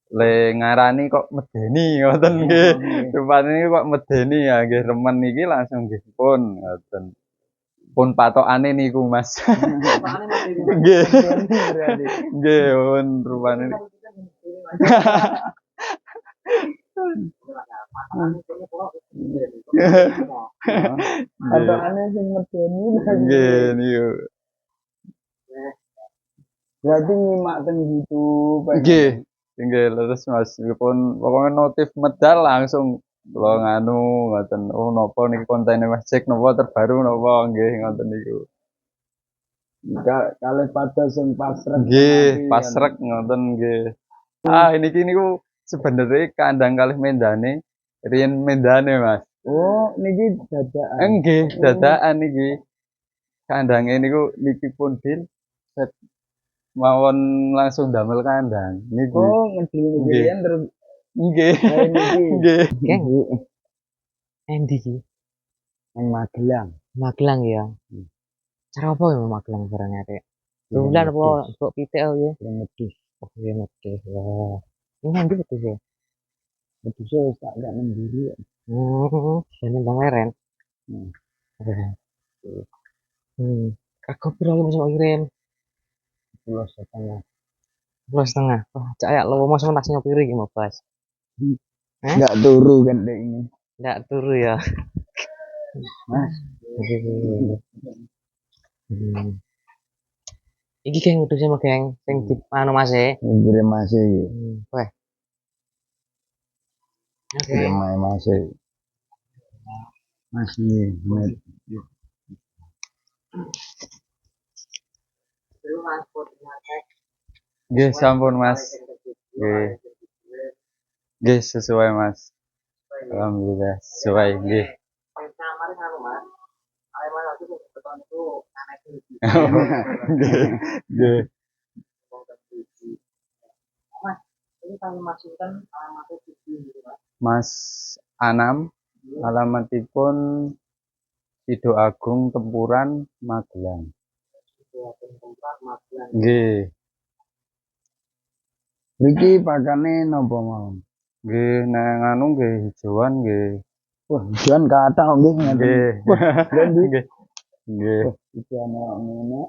Le ngarani kok medeni ngoten nggih. Rupane kok medeni ya nggih remen iki langsung nggih pun ngoten. Pun patokane niku Mas. Nggih. Nggih pun rupane. Patokane sing medeni. Nggih niku. Berarti nyimak teng YouTube. Nggih. Nggih leres Mas. Pun pokoke notif medal langsung kula nganu ngoten. Oh napa niki kontene Mas Jack napa terbaru napa nggih ngoten niku. Kalih pados sing pasrek. Nggih, pasrek ngoten nggih. Ah niki niku sebenere kandhang kalih mendane riyen mendane Mas. Oh, niki dadakan. Nggih, dadakan niki. Kandhange niku niki pun Bil mawon langsung damel kandhang niki. Oh, ngedil-ngedilian terus Nggih. niki. Nggih. Keng. Endi iki? Nang Magelang. Magelang ya. Cara apa ya Magelang barang arek? Dolan apa mbok pitik ya? Medhus. Oh, iya medhus. Wah. Ini endi medhus ya? Medhus wis tak gak nemburi. Jane Bang Leren. Aku berapa masuk kirim? 10,5. 10,5. Wah, cak ya lowo mas tas nyopiri iki mau Bas. Enggak turu kan dek ini. Ndak turu ya. Mas. Iki geng udah sama geng sing di anu Mas e. Ngirim masih. Weh. Ngirim masih. Masih met. Nggih sampun Mas. Nggih. Nggih sesuai Mas. Alhamdulillah sesuai nggih. Nggih. Mas Anam alamatipun Sido Agung Tempuran Magelang. Nggih. Mriki pakane napa mawon? Nggih nang anu nggih hijauan nggih. Wah, jan kathah nggih ngeten. Nggih. Nggih. Nggih. Iki ana ngene.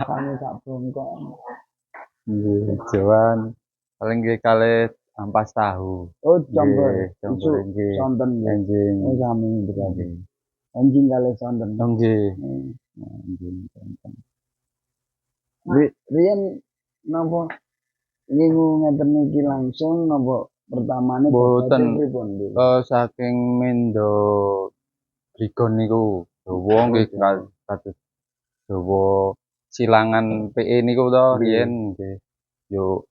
Kami sak bongkok. Nggih hijauan. Paling nggih kalih ampas tahu. Oh, campur. Campur nggih. Sonten nggih. Enjing. Oh, sami berarti. Enjing kalih sonten. Nggih. Enjing sonten. Riyen napa ngingu ngeten iki langsung napa pertamane boten pripun? saking mendo Brigon niku dawa nggih kados dawa silangan PE niku to riyen nggih. Yo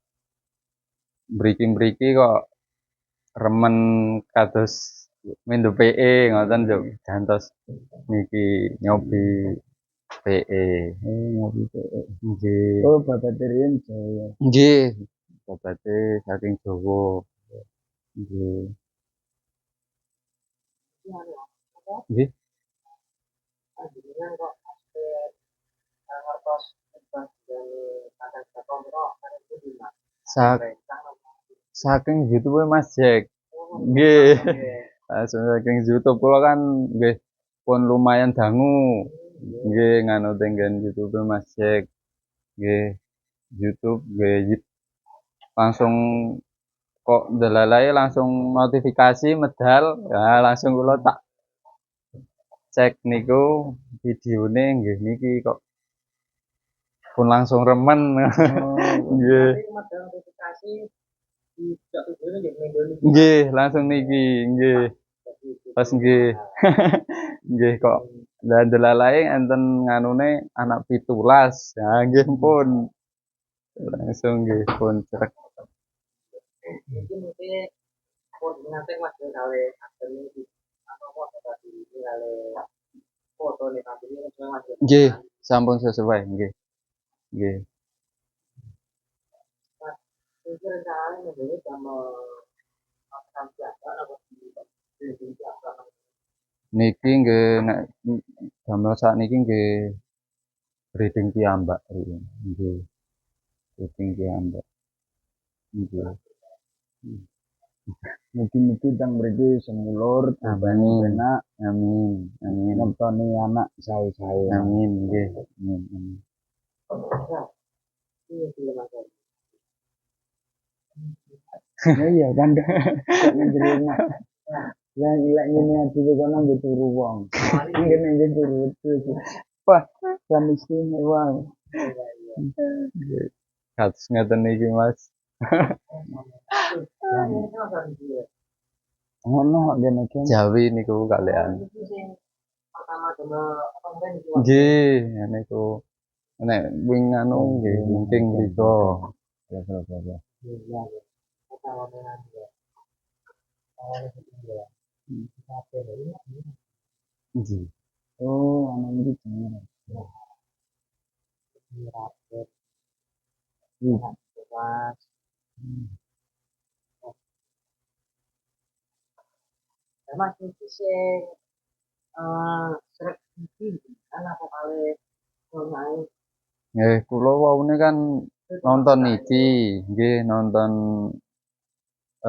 mriki-mriki kok remen kados mendo PE ngoten yo gantos niki nyobi PE. Nyobi PE. Nggih. Oh, babate riyen Jawa. Nggih. Babate saking Jawa. Nggih. Nggih. Saking YouTube Mas Jack. Nggih. Saking YouTube kula kan nggih pun lumayan dangu. Nggih nganu tenggen YouTube Mas Jack. Nggih YouTube nggih langsung kok ndelalae langsung notifikasi medal. Ya langsung kula tak cek niku videone nggih niki kok pun langsung remen. Nggih. Nggih, langsung niki, nggih. Pas nggih. Nggih kok ndelalae enten nganune anak 17. Ya nggih pun. Langsung nggih pun crek. Nggih, sampun sesuai nggih. Nggih. Niki nggih nek damel sakniki nggih breeding piyambak nggih. syuting ki ambek nggih. Mugi-mugi teng mriki semulur dibanding Amin. penak Amin. Amin. ngetoni anak sae-sae. Amin nggih. Amin. Amin. Ya iya kan kok ngene enak. Lek ngene ati kono nggih turu wong. Ngene nggih turu wetu. Wah, kan istimewa. Kados ngeten iki Mas. Ngono kok ngene iki. Jawi niku kalian. Nggih, niku nek wing anu nggih wingking mriku. Ya Surabaya. Nggih. Oh, ana iki jenenge. Mas iki sing srek iki kan apa kali ngono Nggih, kula waune kan nonton iki, nggih nonton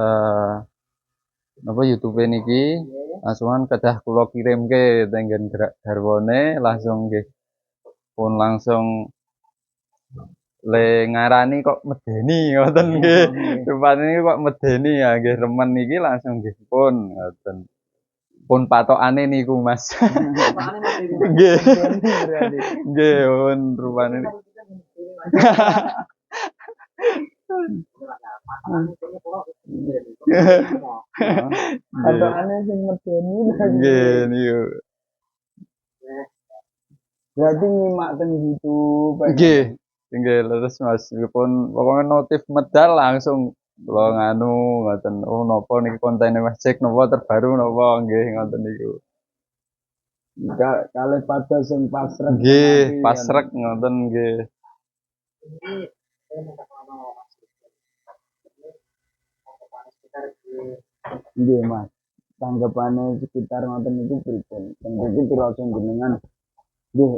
eh napa YouTube niki langsungan kedah kula kirimke tenggen garwane langsung nggih pun langsung le ngarani kok medeni ngoten nggih. Rupane kok medeni ya nggih remen iki langsung nggih pun ngoten. Pun patokane niku Mas. Nggih. Nggih pun rupane. Patokane sing medeni. Nggih niku. Berarti nyimak teng YouTube. Nggih. Nggih leres Mas. Pun pokoke notif medal langsung kula nganu ngoten. Oh napa niki kontene Mas Jack napa terbaru napa nggih ngoten niku. Kalih padha sing pasrek. Nggih, pasrek ngoten nggih. Nggih, Mas. Tanggapane sekitar ngoten niku pripun? Teng mriki pira jenengan? Nggih,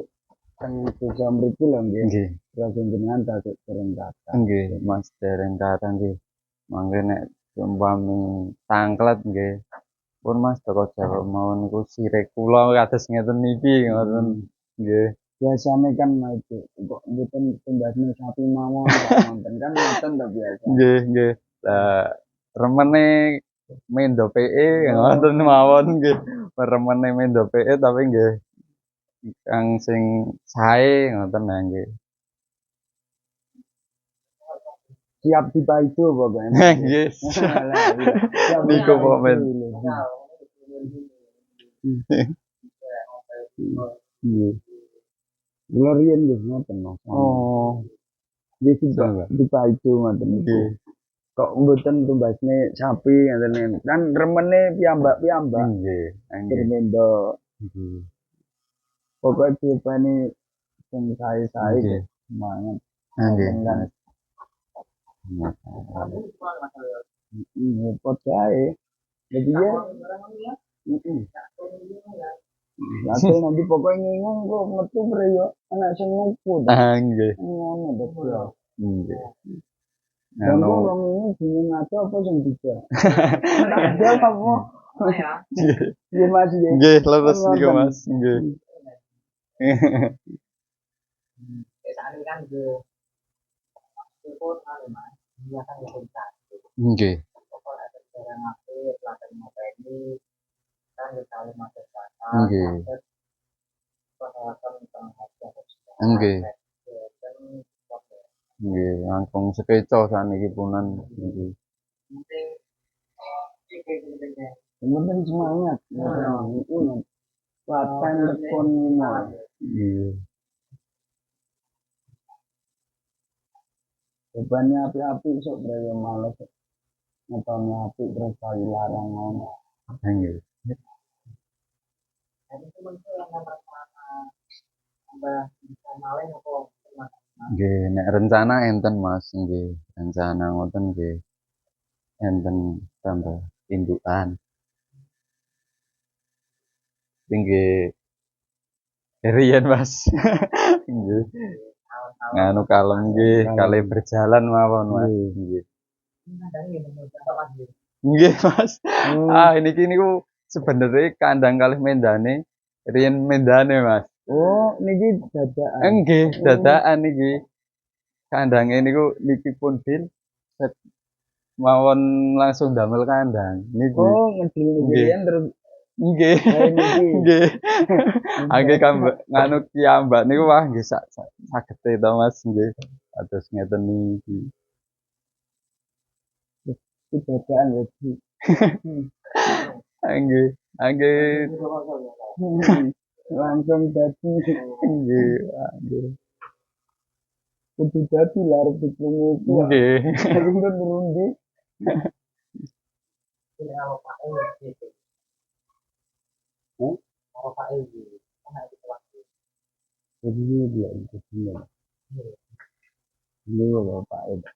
teng desa mriki lho nggih. Nggih. Pira jenengan tasik dereng kata. Nggih, Mas dereng kata nggih. Mangke nek umpami tangklet nggih. Pun Mas teko Jawa mawon niku sirih kula kados ngeten niki ngoten. Nggih. Biasane kan itu kok mboten tumbasne sapi mawon wonten kan ngoten to biasa. Nggih, nggih. Lah remene mendo PE ngoten mawon nggih. Remene mendo PE tapi nggih kang sing sae ngoten nah nggih. Siap dipaido pokoknya. Nggih. Niku kok men. Nggih. Kula riyen nggih ngoten Mas. Oh, Nggih dipaido ngoten niku. nggih. Kok mboten tumbasne sapi ngoten kan remene piyambak-piyambak. Nggih, nggih. Bermendo Nggih. pokoke diopeni sing sae-sae Nggih. mangan. Nggih. Kan repot wae. Jadi ya Lalu nanti pokoknya ngingung kok metu preyo anak sing nuku ta. Nggih. Ngono to. Nggih. Dan Anu wong ini bingung ngaco apa sing bisa. Dia apa? Iya Mas ya. nggih leres niku Mas. Nggih. Biasanya kan ke pun anu Mas, dia kan ngomong Nggih. pokoknya ada cara ngapain, pelatihan materi, kan kita harus masuk sana, Nggih. pengawasan tentang hasil Nggih. dan Nggih, langkung sekeca saniki punan nggih. penting Yang penting semangat. Paten tekun Nggih. bebannya api-api sok preyo males. Ngetone api terus kali larang ngono. Nggih. dan itu mungkin yang tambah bisa maling apa Nggih, nek rencana enten Mas, nggih. Rencana ngoten nggih. Enten tambah indukan. Nggih. Riyen Mas. Nggih. nganu kalem nggih, kalih berjalan mawon Mas. Nggih. Nggih Mas. Niki niku sebenarnya kandang kalih mendane riyen mendane Mas. Oh, niki dadakan. Nggih, dadakan niki. Kandange niku niki pun mawon langsung damel kandang niki. Oh, ngedil-ngedilian terus Nggih. kayak niki. Nggih. Angge nganu kiambak niku wah nggih sagete to Mas nggih. Atus ngeten niki. Itu dadakan berarti. Nggih. Nggih. Langsung dadi. Nggih. Nggih. Kudu dadi lah arep dikrungu ku. Nggih. Tapi kan turun di. Jadi dia itu semua. Ini bapak itu.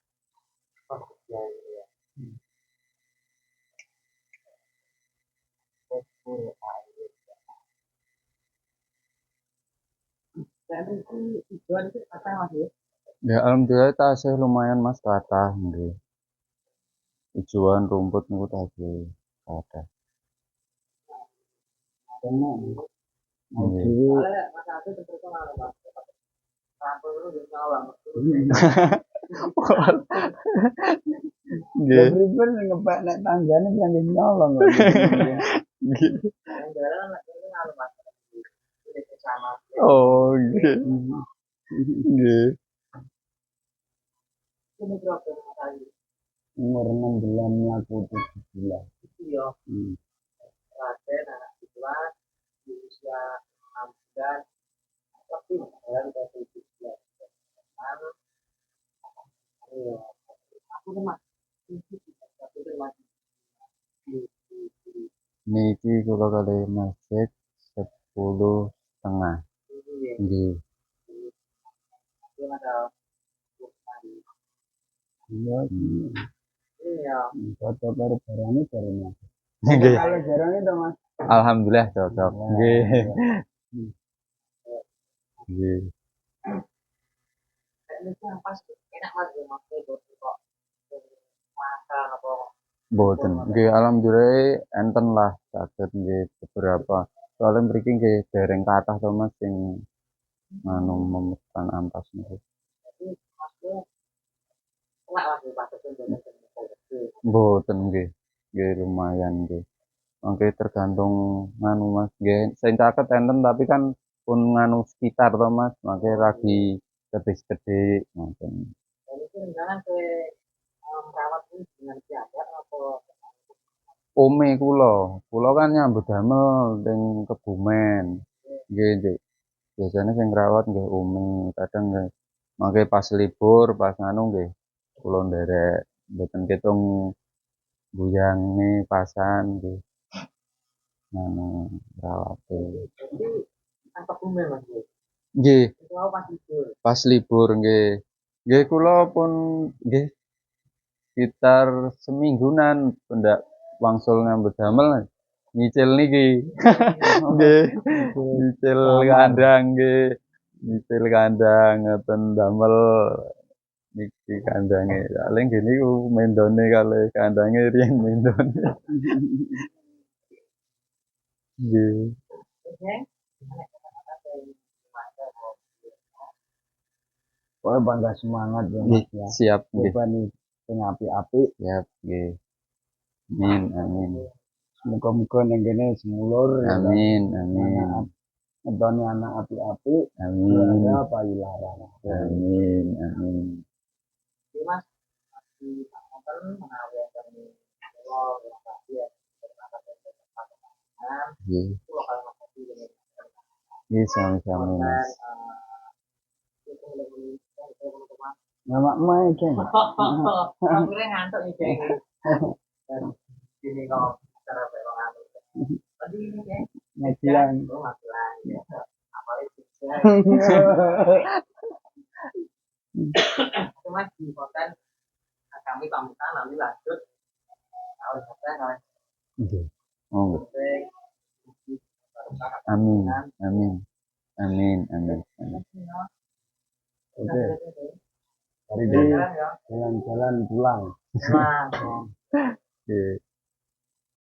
Ya alhamdulillah tasih lumayan Mas kathah nggih. Ijoan rumput niku tasih kathah. Nggih. Nggih. Pripun ngepek nek tanggane kan nyolong kok. Nggih. Oh, nggih. Nggih. Umur 6 bulan mlaku 7 bulan. Niki kula kalih masjid 10,5. Nggih. Iya. Foto karo barangnya dari Mas. Nggih. Kalau barangnya to Mas. Alhamdulillah cocok. Nggih. Nggih. Mboten. Nggih alhamdulillah enten lah saged nggih beberapa. Soale mriki nggih dereng kathah to Mas sing nganu memesan ampas niku. Mboten nggih. Nggih lumayan nggih. Mangke tergantung nganu Mas nggih. Sing caket enten tapi kan pun nganu sekitar to Mas, mangke ragi sedik-sedik ngoten. Ome kula kan nyambut damel teng Kebumen. Nggih, Dik. Biasane sing ngrawat nggih ome, kadang nggih mangke pas libur, pas nganu nggih kula nderek mboten ketung mbuyangne pasan nggih. Nganu ngrawate. Nggih. Pas libur nggih. Nggih kula pun nggih sekitar seminggunan pendak wangsul nyambut damel nyicil niki. Nggih. Nyicil kandang nggih. Nyicil kandang ngoten damel niki kandange. Paling nggih niku mendone kalih kandange riyen mendone. Nggih. Pokoknya bangga semangat ya Nggih, Mas ya. siap nggih. Coba nih sing apik-apik. Siap nggih. Amin, amin. Muga-muga ning kene semulur. Amin, amin. Ngedoni anak apik-apik. Amin. Ya payularang. Amin, amin. Nggih. Nggih, sami-sami Mas. Nama emak iki. Akhirnya ngantuk iki. Ini kok cara perorangan. Tadi ini ya. Ngajian. Cuma di hotel kami pamitan nanti lanjut. Kalau hotel Nggih. Monggo. Amin, amin. Amin, amin. Amin. Oke. Hari ini jalan-jalan pulang. Oke.